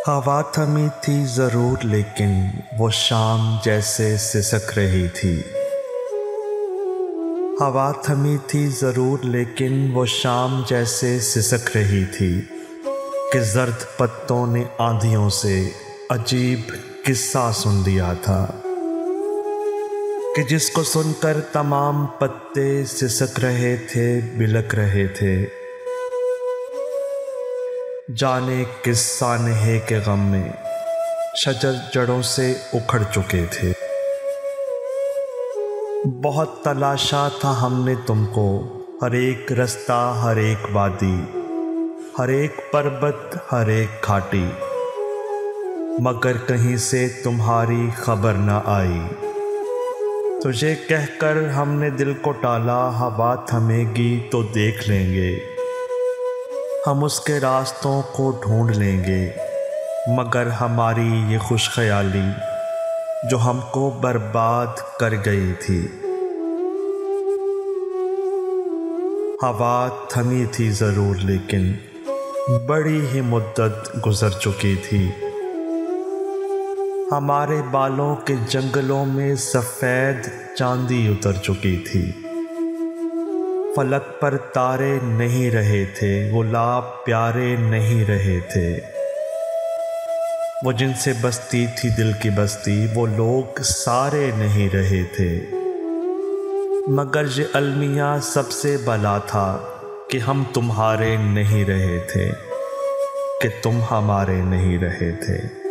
हवा थमी थी ज़रूर लेकिन वो शाम जैसे सिसक रही थी। हवा थमी थी ज़रूर लेकिन वो शाम जैसे सिसक रही थी कि जर्द पत्तों ने आंधियों से अजीब किस्सा सुन दिया था कि जिसको सुनकर तमाम पत्ते सिसक रहे थे, बिलक रहे थे। जाने किस सानहे के गम में शजर जड़ों से उखड़ चुके थे। बहुत तलाशा था हमने तुमको, हर एक रास्ता, हर एक वादी, हर एक पर्वत, हर एक घाटी, मगर कहीं से तुम्हारी खबर न आई। तुझे कहकर हमने दिल को टाला, हवा थमेगी तो देख लेंगे, हम उसके रास्तों को ढूंढ लेंगे। मगर हमारी ये खुश ख्याली जो हमको बर्बाद कर गई थी। हवा थमी थी ज़रूर लेकिन बड़ी ही मुद्दत गुज़र चुकी थी। हमारे बालों के जंगलों में सफ़ेद चांदी उतर चुकी थी। फलक पर तारे नहीं रहे थे, गुलाब प्यारे नहीं रहे थे। वो जिनसे बसती थी दिल की बस्ती, वो लोग सारे नहीं रहे थे। मगर ये अलमिया सबसे भला था कि हम तुम्हारे नहीं रहे थे, कि तुम हमारे नहीं रहे थे।